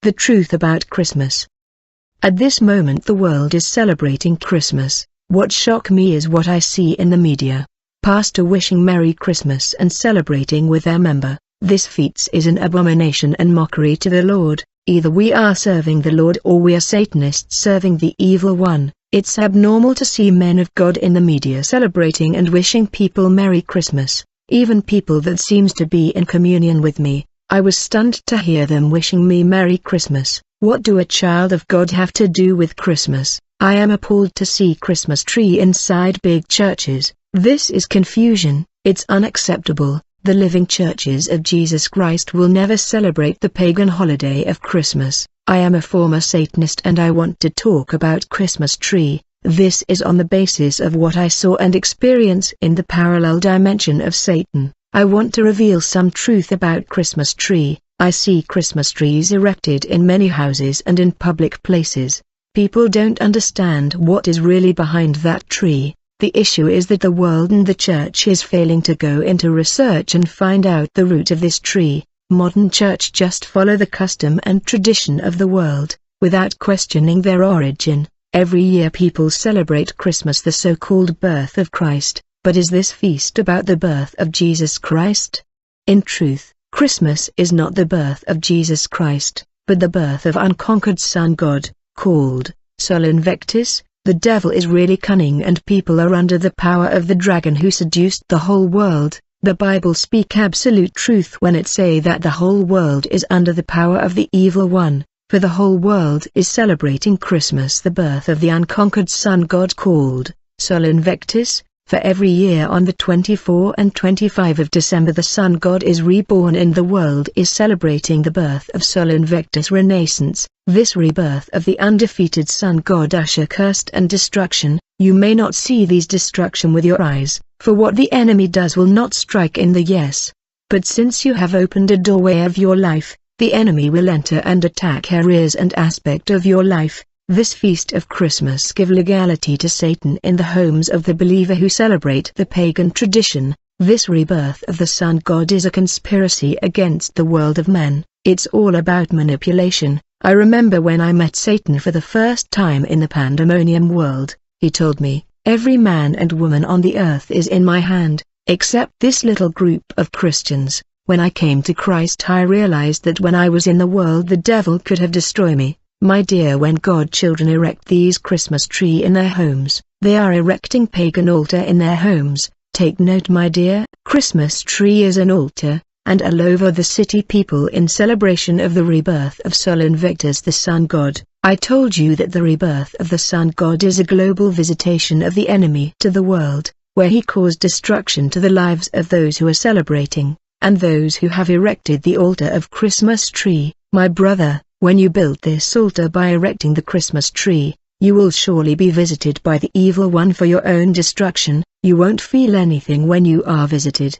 The truth about Christmas. At this moment the world is celebrating Christmas. What shocks me is what I see in the media. Pastor wishing Merry Christmas and celebrating with their member. This feast is an abomination and mockery to the Lord. Either we are serving the Lord or we are Satanists serving the evil one. It's abnormal to see men of God in the media celebrating and wishing people Merry Christmas, even people that seems to be in communion with me. I was stunned to hear them wishing me Merry Christmas. What do a child of God have to do with Christmas? I am appalled to see Christmas tree inside big churches. This is confusion. It's unacceptable. The living churches of Jesus Christ will never celebrate the pagan holiday of Christmas. I am a former Satanist and I want to talk about Christmas tree. This is on the basis of what I saw and experience in the parallel dimension of Satan. I want to reveal some truth about Christmas tree. I see Christmas trees erected in many houses and in public places. People don't understand what is really behind that tree. The issue is that the world and the church is failing to go into research and find out the root of this tree. Modern church just follow the custom and tradition of the world, without questioning their origin. Every year people celebrate Christmas, the so-called birth of Christ, but is this feast about the birth of Jesus Christ? In truth, Christmas is not the birth of Jesus Christ, but the birth of unconquered Son God, called Sol Invictus. The devil is really cunning and people are under the power of the dragon who seduced the whole world. The Bible speak absolute truth when it say that the whole world is under the power of the evil one, for the whole world is celebrating Christmas, the birth of the unconquered Son God called Sol Invictus. For every year on the 24 and 25 of December the Son God is reborn and the world is celebrating the birth of Sol Invictus Renaissance. This rebirth of the undefeated Son God usher curse and destruction. You may not see these destruction with your eyes, for what the enemy does will not strike in the yes. But since you have opened a doorway of your life, the enemy will enter and attack areas and aspect of your life. This feast of Christmas give legality to Satan in the homes of the believer who celebrate the pagan tradition. This rebirth of the Son God is a conspiracy against the world of men. It's all about manipulation. I remember when I met Satan for the first time in the pandemonium world, he told me, every man and woman on the earth is in my hand, except this little group of Christians. When I came to Christ I realized that when I was in the world the devil could have destroyed me. My dear, when God children erect these Christmas tree in their homes, they are erecting pagan altar in their homes. Take note my dear, Christmas tree is an altar, and all over the city people in celebration of the rebirth of Sol Invictus the Son God. I told you that the rebirth of the Son God is a global visitation of the enemy to the world, where he caused destruction to the lives of those who are celebrating, and those who have erected the altar of Christmas tree. My brother, when you build this altar by erecting the Christmas tree, you will surely be visited by the evil one for your own destruction. You won't feel anything when you are visited,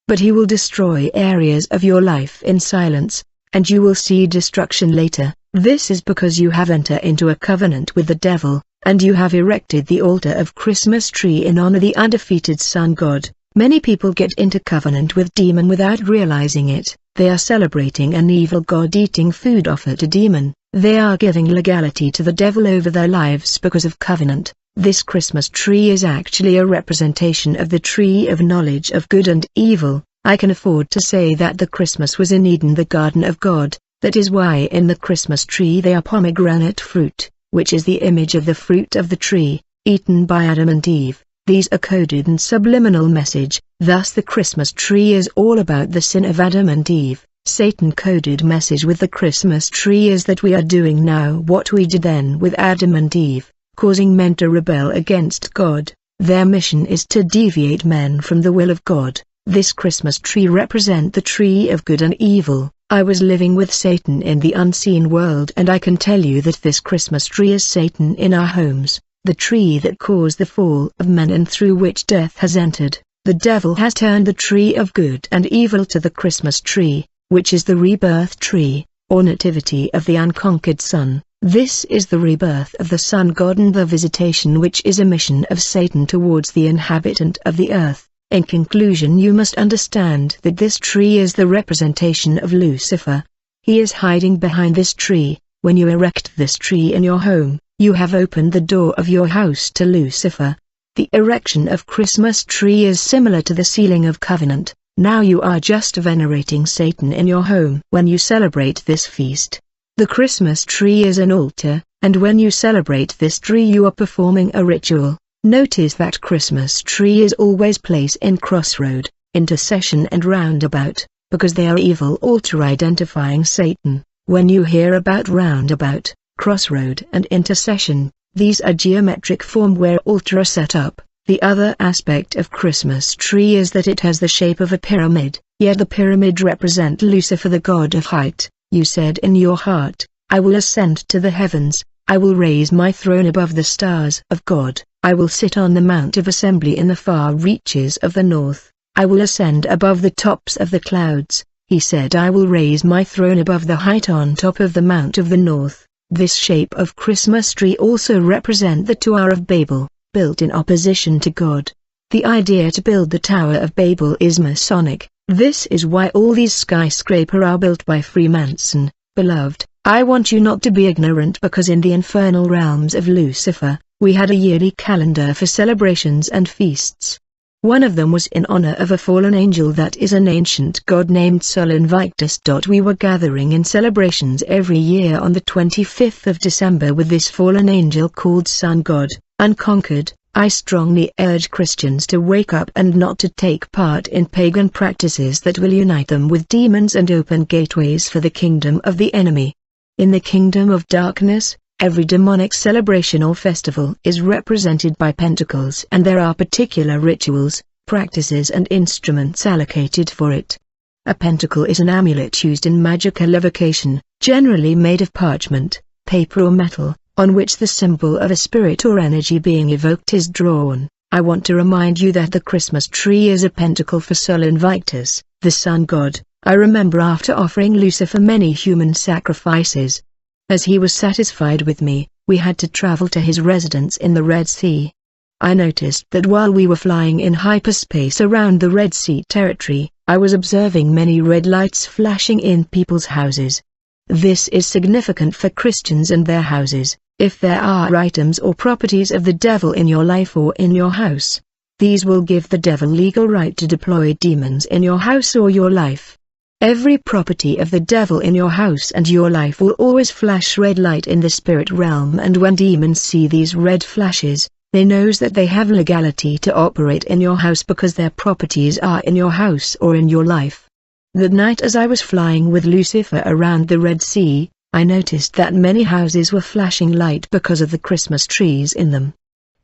but he will destroy areas of your life in silence, and you will see destruction later. This is because you have entered into a covenant with the devil, and you have erected the altar of Christmas tree in honor of the undefeated Son God. Many people get into covenant with demon without realizing it. They are celebrating an evil god eating food offered to demon. They are giving legality to the devil over their lives because of covenant. This Christmas tree is actually a representation of the tree of knowledge of good and evil. I can afford to say that the Christmas was in Eden, the garden of God. That is why in the Christmas tree they are pomegranate fruit, which is the image of the fruit of the tree, eaten by Adam and Eve. These are coded and subliminal message. Thus the Christmas tree is all about the sin of Adam and Eve. Satan coded message with the Christmas tree is that we are doing now what we did then with Adam and Eve, causing men to rebel against God. Their mission is to deviate men from the will of God. This Christmas tree represent the tree of good and evil. I was living with Satan in the unseen world and I can tell you that this Christmas tree is Satan in our homes. The tree that caused the fall of men and through which death has entered. The devil has turned the tree of good and evil to the Christmas tree, which is the rebirth tree, or nativity of the unconquered Son. This is the rebirth of the Son God and the visitation which is a mission of Satan towards the inhabitant of the earth. In conclusion, you must understand that this tree is the representation of Lucifer. He is hiding behind this tree. When you erect this tree in your home, you have opened the door of your house to Lucifer. The erection of Christmas tree is similar to the sealing of covenant. Now you are just venerating Satan in your home. When you celebrate this feast, the Christmas tree is an altar, and when you celebrate this tree you are performing a ritual. Notice that Christmas tree is always placed in crossroad, intercession and roundabout, because they are evil altar identifying Satan. When you hear about roundabout, crossroad and intercession, these are geometric form where altar are set up. The other aspect of Christmas tree is that it has the shape of a pyramid, yet the pyramid represent Lucifer, the god of height. You said in your heart, I will ascend to the heavens, I will raise my throne above the stars of God, I will sit on the mount of assembly in the far reaches of the north, I will ascend above the tops of the clouds. He said, I will raise my throne above the height on top of the mount of the north. This shape of Christmas tree also represent the Tower of Babel, built in opposition to God. The idea to build the Tower of Babel is Masonic. This is why all these skyscrapers are built by Freemason. Beloved, I want you not to be ignorant, because in the infernal realms of Lucifer, we had a yearly calendar for celebrations and feasts. One of them was in honor of a fallen angel that is an ancient god named Sol Invictus. We were gathering in celebrations every year on the 25th of December with this fallen angel called Sun God, unconquered. I strongly urge Christians to wake up and not to take part in pagan practices that will unite them with demons and open gateways for the kingdom of the enemy. In the kingdom of darkness, every demonic celebration or festival is represented by pentacles, and there are particular rituals, practices and instruments allocated for it. A pentacle is an amulet used in magical evocation, generally made of parchment, paper or metal, on which the symbol of a spirit or energy being evoked is drawn. I want to remind you that the Christmas tree is a pentacle for Sol Invictus, the sun god. I remember after offering Lucifer many human sacrifices, as he was satisfied with me, we had to travel to his residence in the Red Sea. I noticed that while we were flying in hyperspace around the Red Sea territory, I was observing many red lights flashing in people's houses. This is significant for Christians and their houses. If there are items or properties of the devil in your life or in your house, these will give the devil legal right to deploy demons in your house or your life. Every property of the devil in your house and your life will always flash red light in the spirit realm, and when demons see these red flashes, they knows that they have legality to operate in your house because their properties are in your house or in your life. That night as I was flying with Lucifer around the Red Sea, I noticed that many houses were flashing light because of the Christmas trees in them.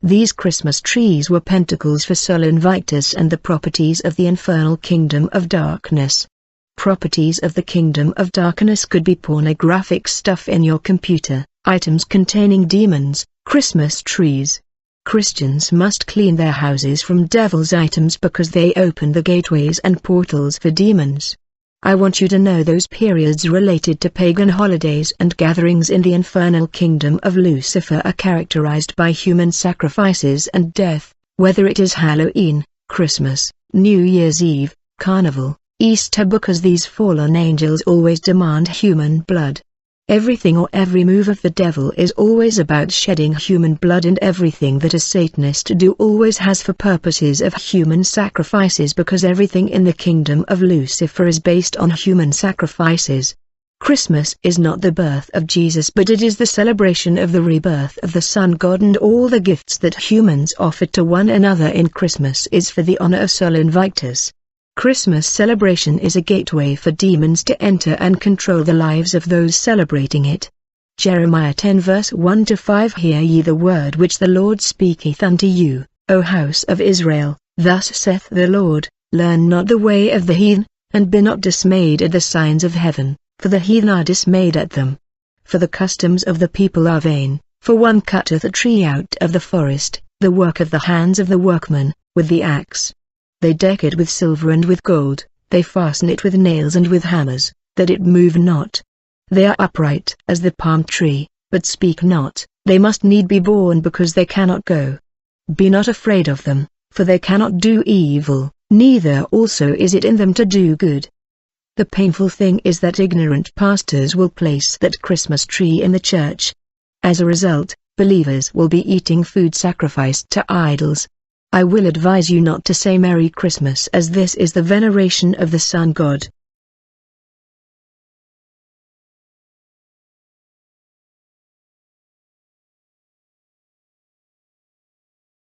These Christmas trees were pentacles for Sol Invictus and the properties of the infernal kingdom of darkness. Properties of the kingdom of darkness could be pornographic stuff in your computer, items containing demons, Christmas trees. Christians must clean their houses from devil's items because they open the gateways and portals for demons. I want you to know those periods related to pagan holidays and gatherings in the infernal kingdom of Lucifer are characterized by human sacrifices and death, whether it is Halloween, Christmas, New Year's Eve, Carnival, Easter, because these fallen angels always demand human blood. Everything or every move of the devil is always about shedding human blood, and everything that a Satanist do always has for purposes of human sacrifices, because everything in the kingdom of Lucifer is based on human sacrifices. Christmas is not the birth of Jesus, but it is the celebration of the rebirth of the Sun God, and all the gifts that humans offer to one another in Christmas is for the honor of Sol Invictus. Christmas celebration is a gateway for demons to enter and control the lives of those celebrating it. Jeremiah 10 verse 1-5 Hear ye the word which the Lord speaketh unto you, O house of Israel, thus saith the Lord, learn not the way of the heathen, and be not dismayed at the signs of heaven, for the heathen are dismayed at them. For the customs of the people are vain, for one cutteth a tree out of the forest, the work of the hands of the workman, with the axe. They deck it with silver and with gold, they fasten it with nails and with hammers, that it move not. They are upright as the palm tree, but speak not, they must need be born because they cannot go. Be not afraid of them, for they cannot do evil, neither also is it in them to do good. The painful thing is that ignorant pastors will place that Christmas tree in the church. As a result, believers will be eating food sacrificed to idols. I will advise you not to say Merry Christmas, as this is the veneration of the sun god.